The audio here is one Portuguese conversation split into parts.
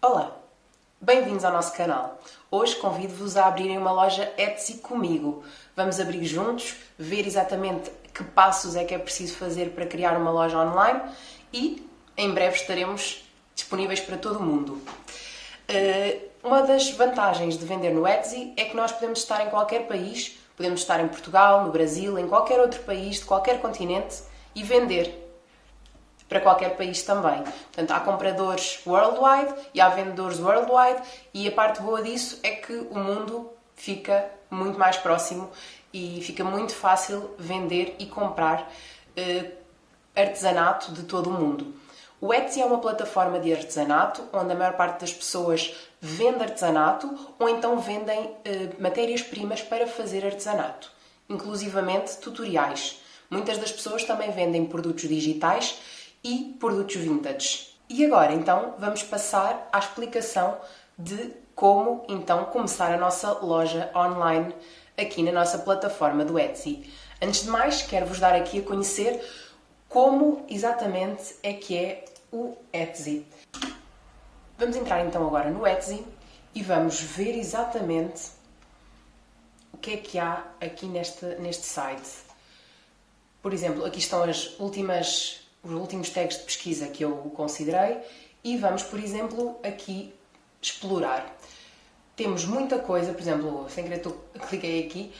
Olá, bem-vindos ao nosso canal. Hoje convido-vos a abrirem uma loja Etsy comigo. Vamos abrir juntos, ver exatamente que passos é que é preciso fazer para criar uma loja online e em breve estaremos disponíveis para todo o mundo. Uma das vantagens de vender no Etsy é que nós podemos estar em qualquer país, podemos estar em Portugal, no Brasil, em qualquer outro país, de qualquer continente e vender para qualquer país também. Portanto, há compradores worldwide e há vendedores worldwide e a parte boa disso é que o mundo fica muito mais próximo e fica muito fácil vender e comprar artesanato de todo o mundo. O Etsy é uma plataforma de artesanato onde a maior parte das pessoas vende artesanato ou então vendem matérias-primas para fazer artesanato, inclusivamente tutoriais. Muitas das pessoas também vendem produtos digitais e produtos vintage. E agora, então, vamos passar à explicação de como, então, começar a nossa loja online aqui na nossa plataforma do Etsy. Antes de mais, quero-vos dar aqui a conhecer como exatamente é que é o Etsy. Vamos entrar então agora no Etsy e vamos ver exatamente o que é que há aqui neste site. Por exemplo, aqui estão os últimos tags de pesquisa que eu considerei e vamos, por exemplo, aqui explorar. Temos muita coisa, por exemplo, sem querer cliquei aqui,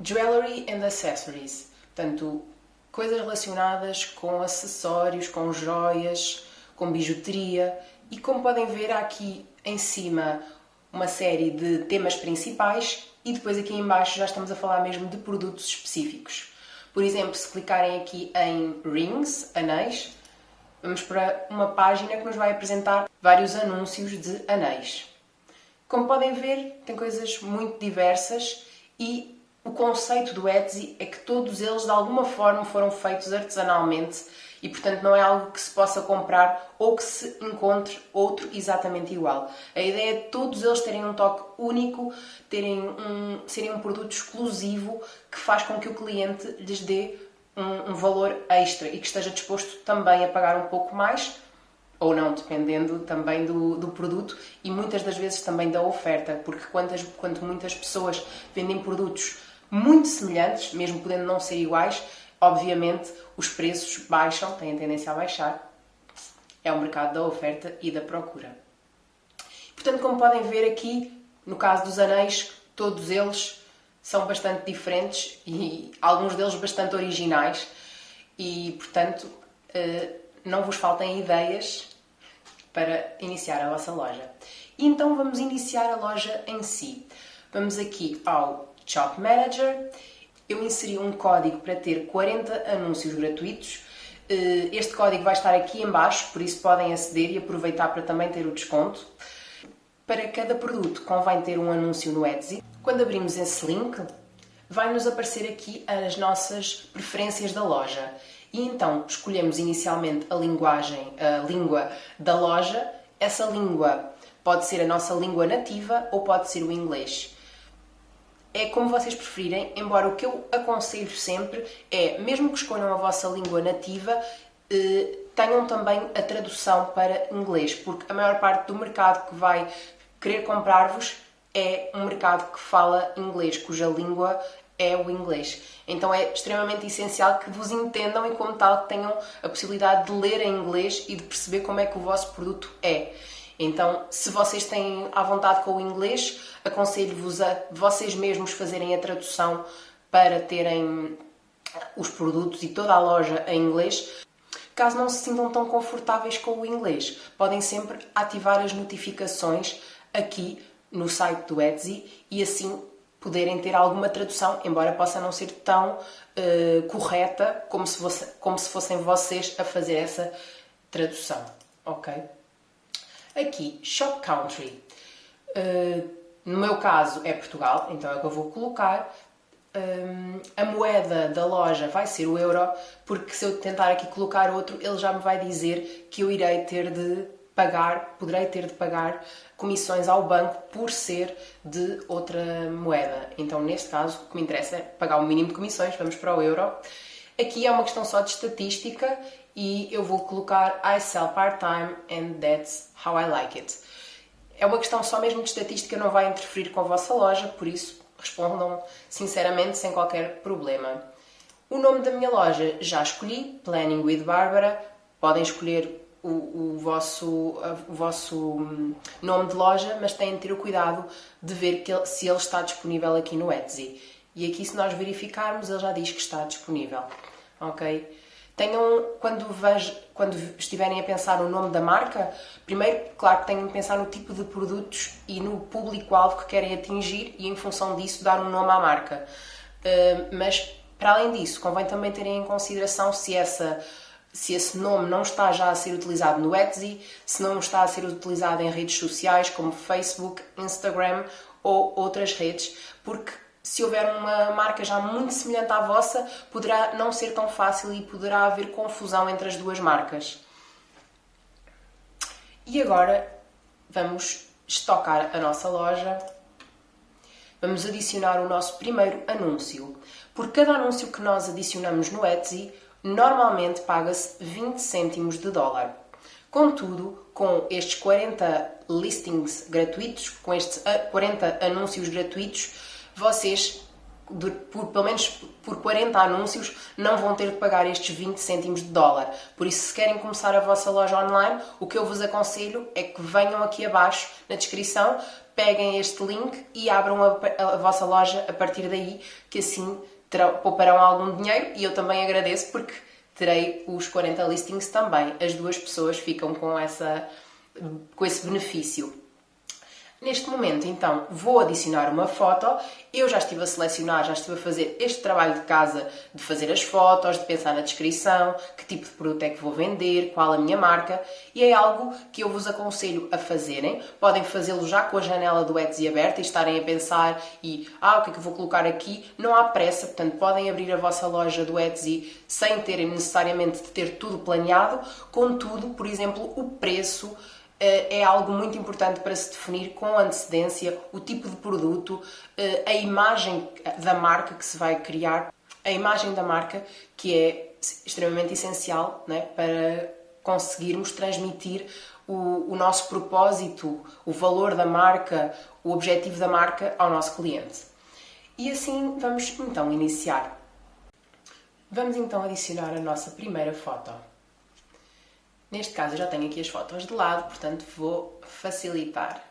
Jewelry and Accessories, portanto, coisas relacionadas com acessórios, com joias, com bijuteria e como podem ver há aqui em cima uma série de temas principais e depois aqui em baixo já estamos a falar mesmo de produtos específicos. Por exemplo, se clicarem aqui em Rings, anéis, vamos para uma página que nos vai apresentar vários anúncios de anéis. Como podem ver, tem coisas muito diversas e o conceito do Etsy é que todos eles de alguma forma foram feitos artesanalmente e, portanto, não é algo que se possa comprar ou que se encontre outro exatamente igual. A ideia é todos eles terem um toque único, serem um produto exclusivo que faz com que o cliente lhes dê um valor extra e que esteja disposto também a pagar um pouco mais, ou não, dependendo também do produto e muitas das vezes também da oferta, porque quanto muitas pessoas vendem produtos muito semelhantes, mesmo podendo não ser iguais, obviamente os preços baixam, têm a tendência a baixar. É o mercado da oferta e da procura. Portanto, como podem ver aqui, no caso dos anéis, todos eles são bastante diferentes e alguns deles bastante originais e, portanto, não vos faltem ideias para iniciar a vossa loja. E então vamos iniciar a loja em si. Vamos aqui ao Shop Manager. Eu inseri um código para ter 40 anúncios gratuitos. Este código vai estar aqui em baixo, por isso podem aceder e aproveitar para também ter o desconto. Para cada produto convém ter um anúncio no Etsy. Quando abrimos esse link, vai-nos aparecer aqui as nossas preferências da loja. E então escolhemos inicialmente a língua da loja. Essa língua pode ser a nossa língua nativa ou pode ser o inglês. É como vocês preferirem, embora o que eu aconselho sempre é, mesmo que escolham a vossa língua nativa, tenham também a tradução para inglês, porque a maior parte do mercado que vai querer comprar-vos é um mercado que fala inglês, cuja língua é o inglês. Então é extremamente essencial que vos entendam e, como tal, tenham a possibilidade de ler em inglês e de perceber como é que o vosso produto é. Então, se vocês têm à vontade com o inglês, aconselho-vos a vocês mesmos fazerem a tradução para terem os produtos e toda a loja em inglês. Caso não se sintam tão confortáveis com o inglês, podem sempre ativar as notificações aqui no site do Etsy e assim poderem ter alguma tradução, embora possa não ser tão correta como se fossem vocês a fazer essa tradução, ok? Aqui, Shop Country. No meu caso é Portugal, então é o que eu vou colocar. A moeda da loja vai ser o euro, porque se eu tentar aqui colocar outro, ele já me vai dizer que eu poderei ter de pagar comissões ao banco por ser de outra moeda. Então, neste caso, o que me interessa é pagar o mínimo de comissões, vamos para o euro. Aqui é uma questão só de estatística e eu vou colocar I sell part-time and that's how I like it. É uma questão só mesmo de estatística, não vai interferir com a vossa loja, por isso respondam sinceramente, sem qualquer problema. O nome da minha loja já escolhi, Planning with Barbara. Podem escolher o vosso nome de loja, mas têm de ter o cuidado de ver se ele está disponível aqui no Etsy. E aqui, se nós verificarmos, ele já diz que está disponível. Ok? Quando estiverem a pensar no nome da marca, primeiro, claro que têm de pensar no tipo de produtos e no público-alvo que querem atingir e, em função disso, dar um nome à marca. Mas, para além disso, convém também terem em consideração se esse nome não está já a ser utilizado no Etsy, se não está a ser utilizado em redes sociais como Facebook, Instagram ou outras redes, porque se houver uma marca já muito semelhante à vossa, poderá não ser tão fácil e poderá haver confusão entre as duas marcas. E agora vamos estocar a nossa loja. Vamos adicionar o nosso primeiro anúncio. Por cada anúncio que nós adicionamos no Etsy, normalmente paga-se 20 cêntimos de dólar. Contudo, com estes 40 listings gratuitos, com estes 40 anúncios gratuitos, vocês, pelo menos por 40 anúncios, não vão ter de pagar estes 20 cêntimos de dólar. Por isso, se querem começar a vossa loja online, o que eu vos aconselho é que venham aqui abaixo na descrição, peguem este link e abram a vossa loja a partir daí, que assim pouparão algum dinheiro, e eu também agradeço porque terei os 40 listings também. As duas pessoas ficam com esse benefício. Neste momento, então, vou adicionar uma foto. Eu já estive a selecionar, já estive a fazer este trabalho de casa, de fazer as fotos, de pensar na descrição, que tipo de produto é que vou vender, qual a minha marca, e é algo que eu vos aconselho a fazerem. Podem fazê-lo já com a janela do Etsy aberta e estarem a pensar o que é que eu vou colocar aqui? Não há pressa, portanto, podem abrir a vossa loja do Etsy sem terem necessariamente de ter tudo planeado. Contudo, por exemplo, o preço é algo muito importante para se definir com antecedência, o tipo de produto, a imagem da marca que se vai criar, a imagem da marca, que é extremamente essencial, né, para conseguirmos transmitir o nosso propósito, o valor da marca, o objetivo da marca ao nosso cliente. E assim vamos então iniciar. Vamos então adicionar a nossa primeira foto. Neste caso, eu já tenho aqui as fotos de lado, portanto vou facilitar.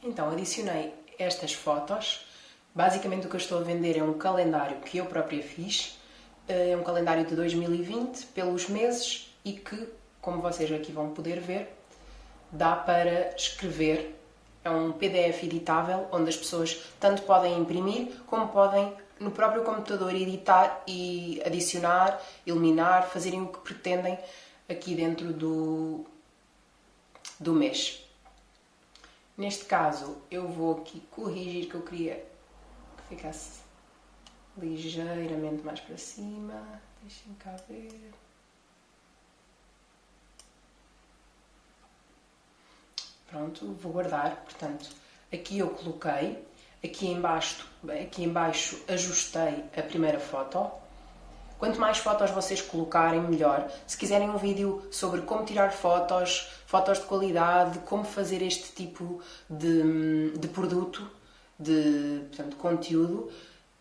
Então, adicionei estas fotos. Basicamente o que eu estou a vender é um calendário que eu própria fiz. É um calendário de 2020 pelos meses e que, como vocês aqui vão poder ver, dá para escrever. É um PDF editável onde as pessoas tanto podem imprimir como podem no próprio computador editar e adicionar, eliminar, fazerem o que pretendem aqui dentro do mês. Neste caso, eu vou aqui corrigir, que eu queria que ficasse ligeiramente mais para cima. Deixem cá ver. Pronto, vou guardar. Portanto, aqui eu coloquei, aqui em baixo ajustei a primeira foto. Quanto mais fotos vocês colocarem, melhor. Se quiserem um vídeo sobre como tirar fotos de qualidade, como fazer este tipo de produto, portanto, conteúdo,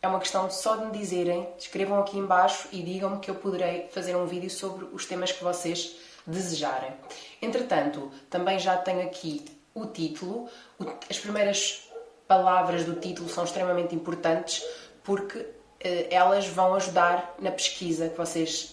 é uma questão só de me dizerem, escrevam aqui em baixo e digam-me que eu poderei fazer um vídeo sobre os temas que vocês desejarem. Entretanto, também já tenho aqui o título. As primeiras palavras do título são extremamente importantes porque elas vão ajudar na pesquisa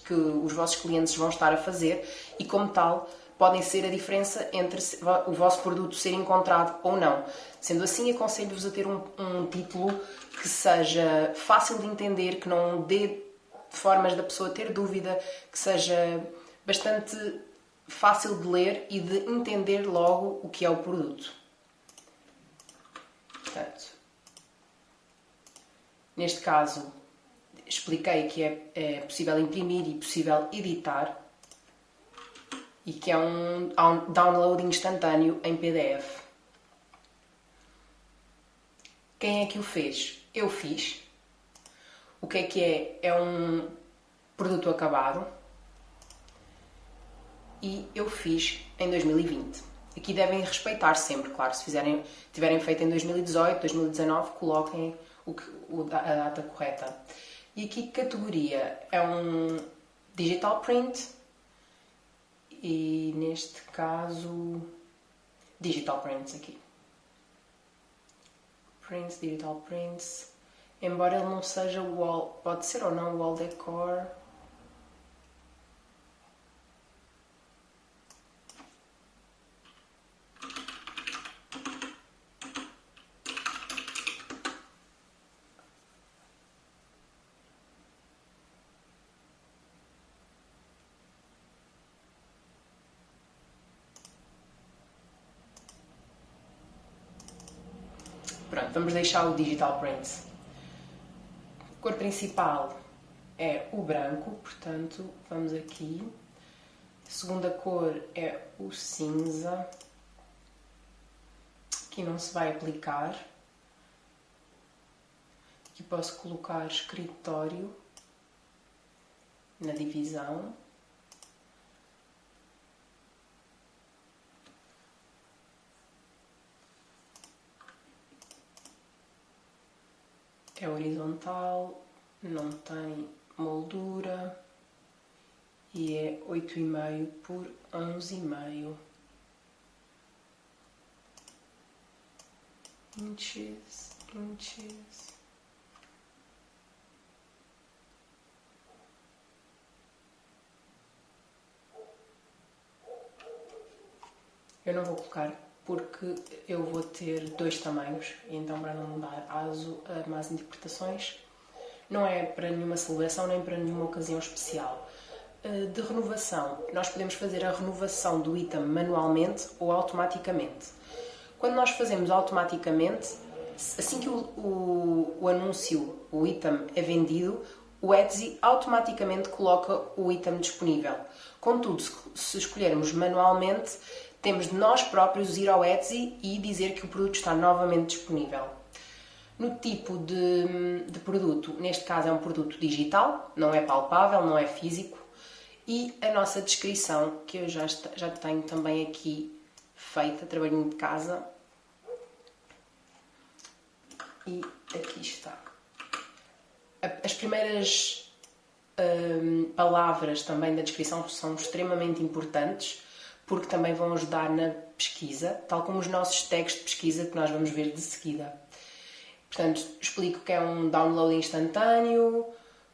que os vossos clientes vão estar a fazer e, como tal, podem ser a diferença entre o vosso produto ser encontrado ou não. Sendo assim, aconselho-vos a ter um título que seja fácil de entender, que não dê formas da pessoa ter dúvida, que seja bastante fácil de ler e de entender logo o que é o produto. Portanto, neste caso, expliquei que é possível imprimir e possível editar e que é um download instantâneo em PDF. Quem é que o fez? Eu fiz. O que é? É um produto acabado e eu fiz em 2020. Aqui devem respeitar sempre, claro, se tiverem feito em 2018, 2019, coloquem a data correta. E aqui categoria é um digital print e neste caso digital prints aqui. Prints, digital prints, embora ele não seja wall, pode ser ou não wall decor. Pronto, vamos deixar o digital print. A cor principal é o branco, portanto, vamos aqui. A segunda cor é o cinza. Aqui não se vai aplicar. Aqui posso colocar escritório na divisão. É horizontal, não tem moldura e é 8,5 por 11,5 inches. Eu não vou colocar porque eu vou ter 2 tamanhos, então para não dar aso a más interpretações, não é para nenhuma celebração nem para nenhuma ocasião especial. De renovação, nós podemos fazer a renovação do item manualmente ou automaticamente. Quando nós fazemos automaticamente, assim que o anúncio, o item é vendido, o Etsy automaticamente coloca o item disponível. Contudo, se escolhermos manualmente, temos de nós próprios ir ao Etsy e dizer que o produto está novamente disponível. No tipo de produto, neste caso é um produto digital, não é palpável, não é físico. E a nossa descrição, que eu já tenho também aqui feita, trabalhinho de casa. E aqui está. As primeiras palavras também da descrição são extremamente importantes, porque também vão ajudar na pesquisa, tal como os nossos tags de pesquisa que nós vamos ver de seguida. Portanto, explico que é um download instantâneo,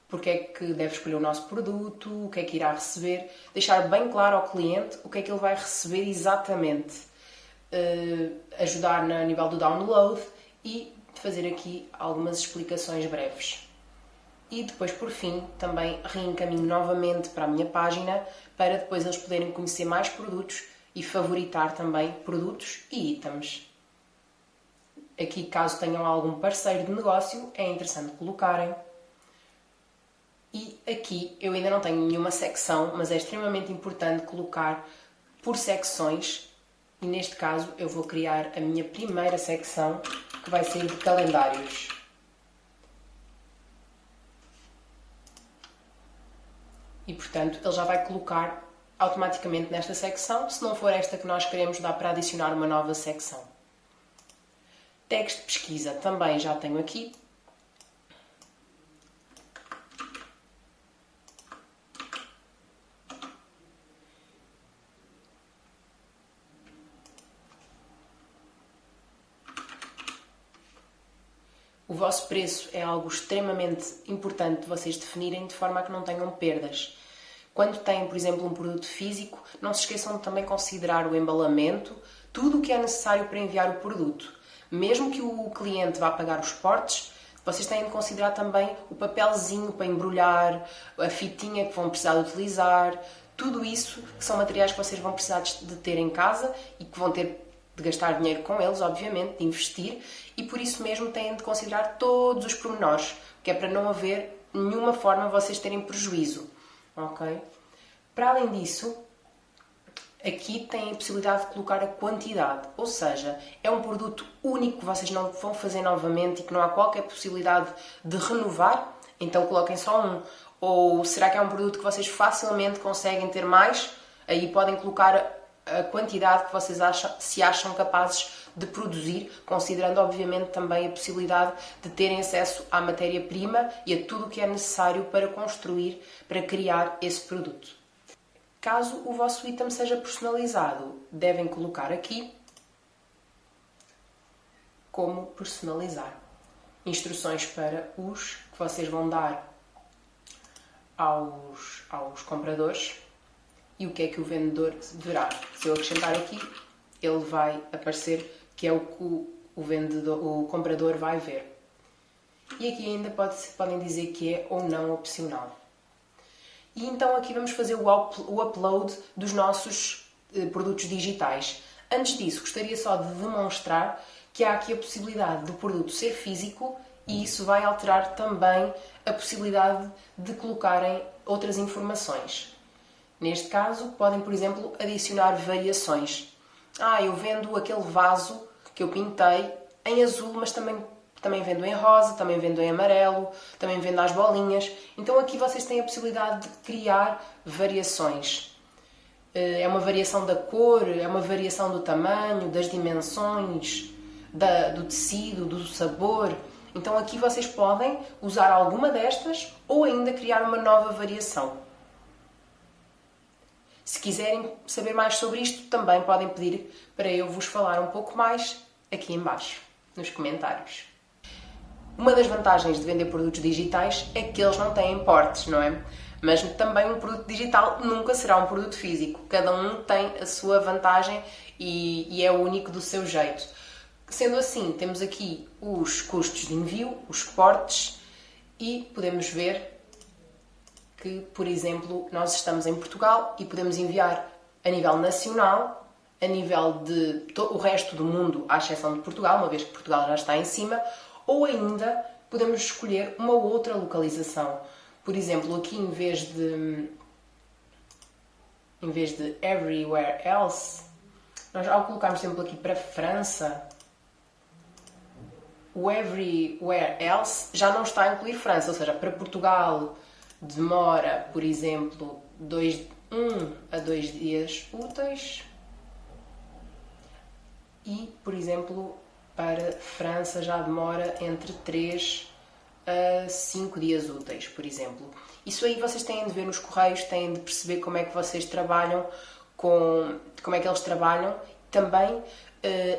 porque é que deve escolher o nosso produto, o que é que irá receber, deixar bem claro ao cliente o que é que ele vai receber exatamente, ajudar no nível do download e fazer aqui algumas explicações breves. E depois, por fim, também reencaminho novamente para a minha página para depois eles poderem conhecer mais produtos e favoritar também produtos e itens. Aqui, caso tenham algum parceiro de negócio, é interessante colocarem. E aqui eu ainda não tenho nenhuma secção, mas é extremamente importante colocar por secções. E neste caso eu vou criar a minha primeira secção, que vai ser de calendários. E, portanto, ele já vai colocar automaticamente nesta secção. Se não for esta que nós queremos, dá para adicionar uma nova secção. Tags de pesquisa também já tenho aqui. O vosso preço é algo extremamente importante de vocês definirem de forma a que não tenham perdas. Quando têm, por exemplo, um produto físico, não se esqueçam de também considerar o embalamento, tudo o que é necessário para enviar o produto. Mesmo que o cliente vá pagar os portes, vocês têm de considerar também o papelzinho para embrulhar, a fitinha que vão precisar de utilizar, tudo isso que são materiais que vocês vão precisar de ter em casa e que vão ter de gastar dinheiro com eles, obviamente, de investir, e por isso mesmo têm de considerar todos os pormenores, que é para não haver nenhuma forma vocês terem prejuízo. Ok? Para além disso, aqui têm a possibilidade de colocar a quantidade, ou seja, é um produto único que vocês não vão fazer novamente e que não há qualquer possibilidade de renovar, então coloquem só um. Ou será que é um produto que vocês facilmente conseguem ter mais? Aí podem colocar a quantidade que vocês se acham capazes de produzir, considerando obviamente também a possibilidade de terem acesso à matéria-prima e a tudo o que é necessário para construir, para criar esse produto. Caso o vosso item seja personalizado, devem colocar aqui como personalizar. Instruções para os que vocês vão dar aos compradores e o que é que o vendedor verá. Se eu acrescentar aqui, ele vai aparecer que é o que o comprador vai ver. E aqui ainda podem dizer que é ou não opcional. E então aqui vamos fazer o upload dos nossos produtos digitais. Antes disso, gostaria só de demonstrar que há aqui a possibilidade do produto ser físico e isso vai alterar também a possibilidade de colocarem outras informações. Neste caso, podem, por exemplo, adicionar variações. Eu vendo aquele vaso que eu pintei em azul, mas também vendo em rosa, também vendo em amarelo, também vendo as bolinhas. Então aqui vocês têm a possibilidade de criar variações. É uma variação da cor, é uma variação do tamanho, das dimensões, do tecido, do sabor. Então aqui vocês podem usar alguma destas ou ainda criar uma nova variação. Se quiserem saber mais sobre isto, também podem pedir para eu vos falar um pouco mais aqui em baixo, nos comentários. Uma das vantagens de vender produtos digitais é que eles não têm portes, não é? Mas também um produto digital nunca será um produto físico. Cada um tem a sua vantagem e é único do seu jeito. Sendo assim, temos aqui os custos de envio, os portes e podemos ver que, por exemplo, nós estamos em Portugal e podemos enviar a nível nacional, a nível de o resto do mundo, à exceção de Portugal, uma vez que Portugal já está em cima, ou ainda podemos escolher uma outra localização. Por exemplo, aqui em vez de everywhere else, nós ao colocarmos, por exemplo, aqui para França, o everywhere else já não está a incluir França, ou seja, para Portugal demora, por exemplo, 1 a 2 dias úteis e, por exemplo, para França já demora entre 3 a 5 dias úteis, por exemplo. Isso aí vocês têm de ver nos correios, têm de perceber como é que vocês trabalham, como é que eles trabalham. Também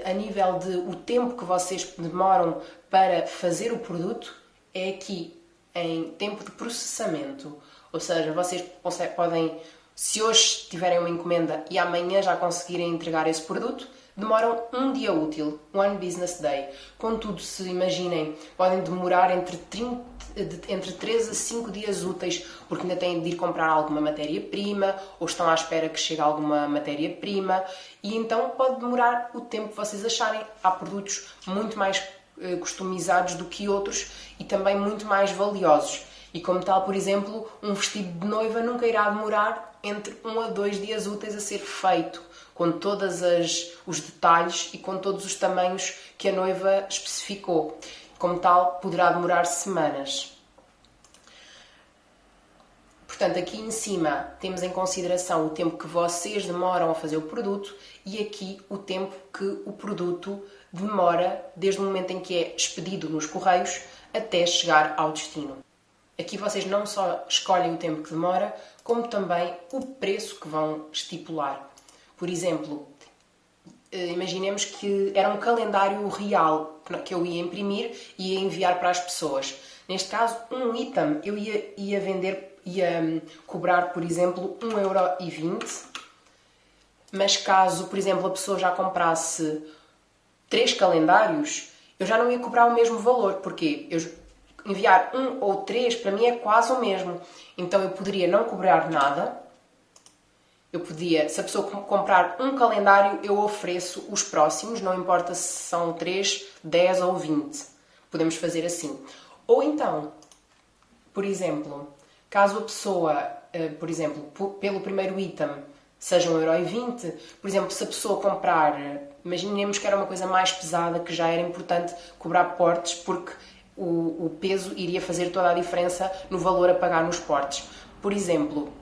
a nível de o tempo que vocês demoram para fazer o produto, é aqui em tempo de processamento. Ou seja, vocês podem, se hoje tiverem uma encomenda e amanhã já conseguirem entregar esse produto, demoram um dia útil, one business day. Contudo, se imaginem, podem demorar entre 3 a 5 dias úteis, porque ainda têm de ir comprar alguma matéria-prima, ou estão à espera que chegue alguma matéria-prima, e então pode demorar o tempo que vocês acharem. Há produtos muito mais customizados do que outros e também muito mais valiosos. E como tal, por exemplo, um vestido de noiva nunca irá demorar entre 1 a 2 dias úteis a ser feito, com todos os detalhes e com todos os tamanhos que a noiva especificou. Como tal, poderá demorar semanas. Portanto, aqui em cima temos em consideração o tempo que vocês demoram a fazer o produto e aqui o tempo que o produto demora desde o momento em que é expedido nos correios até chegar ao destino. Aqui vocês não só escolhem o tempo que demora, como também o preço que vão estipular. Por exemplo, imaginemos que era um calendário real que eu ia imprimir e ia enviar para as pessoas. Neste caso, um item eu ia ia cobrar, por exemplo, 1,20€, mas caso, por exemplo, a pessoa já comprasse 3 calendários, eu já não ia cobrar o mesmo valor, porque enviar 1 ou 3 para mim é quase o mesmo. Então eu poderia não cobrar nada. Se a pessoa comprar um calendário, eu ofereço os próximos, não importa se são 3, 10 ou 20. Podemos fazer assim. Ou então, por exemplo, caso a pessoa, por exemplo, pelo primeiro item seja 1,20€, por exemplo, se a pessoa comprar, imaginemos que era uma coisa mais pesada, que já era importante cobrar portes, porque o peso iria fazer toda a diferença no valor a pagar nos portes. Por exemplo,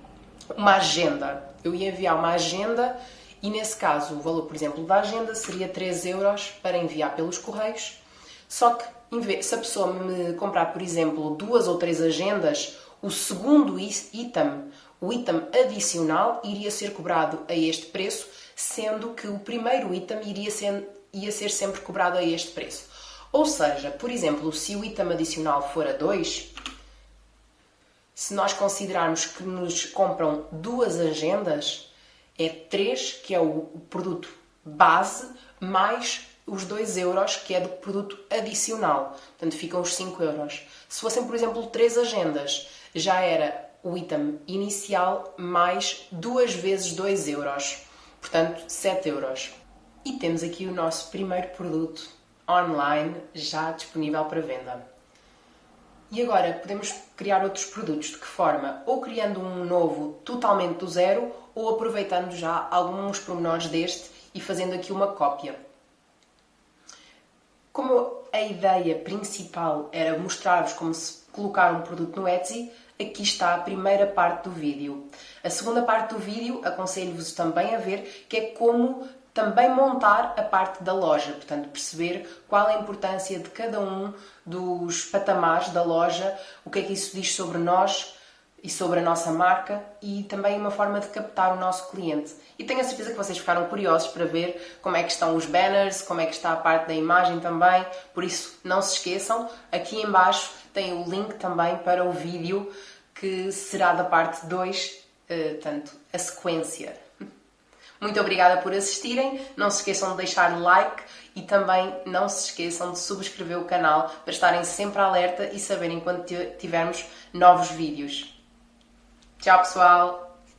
uma agenda. Eu ia enviar uma agenda e, nesse caso, o valor, por exemplo, da agenda seria 3€ para enviar pelos correios. Só que, se a pessoa me comprar, por exemplo, 2 ou 3 agendas, o segundo item, o item adicional, iria ser cobrado a este preço, sendo que o primeiro item ia ser sempre cobrado a este preço. Ou seja, por exemplo, se o item adicional for a 2, se nós considerarmos que nos compram 2 agendas, é 3, que é o produto base, mais os 2€, que é do produto adicional. Portanto, ficam os 5€. Se fossem, por exemplo, 3 agendas, já era o item inicial mais 2 vezes 2€. Portanto, 7€. E temos aqui o nosso primeiro produto online já disponível para venda. E agora podemos criar outros produtos. De que forma? Ou criando um novo totalmente do zero, ou aproveitando já alguns pormenores deste e fazendo aqui uma cópia. Como a ideia principal era mostrar-vos como se colocar um produto no Etsy, aqui está a primeira parte do vídeo. A segunda parte do vídeo aconselho-vos também a ver, que é como também montar a parte da loja, portanto, perceber qual é a importância de cada um dos patamares da loja, o que é que isso diz sobre nós e sobre a nossa marca e também uma forma de captar o nosso cliente. E tenho a certeza que vocês ficaram curiosos para ver como é que estão os banners, como é que está a parte da imagem também, por isso não se esqueçam, aqui em baixo tem o link também para o vídeo que será da parte 2, portanto, a sequência. Muito obrigada por assistirem, não se esqueçam de deixar like e também não se esqueçam de subscrever o canal para estarem sempre alerta e saberem quando tivermos novos vídeos. Tchau pessoal!